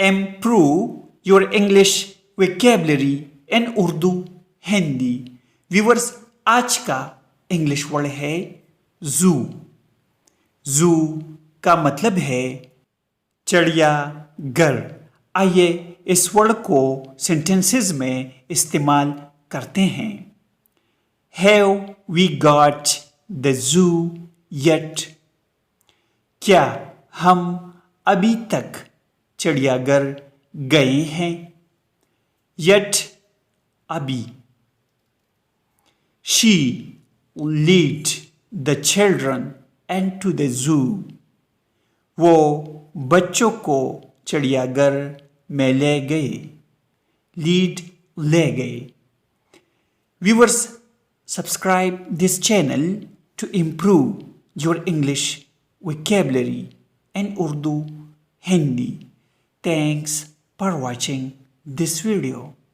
improve your English vocabulary in Urdu, Hindi. Viewers, आज का English word है जू। जू का मतलब है चिड़िया घर। आइए इस वर्ड को सेंटेंसेस में इस्तेमाल करते हैं। Have we got the zoo yet? क्या हम अभी तक चिड़ियाघर गए हैं? Yet अभी। She lead the children into the zoo. वो बच्चों को चिड़ियाघर में ले गए। लीड ले गए। Viewers, subscribe this channel to improve your English vocabulary in Urdu, Hindi. Thanks for watching this video.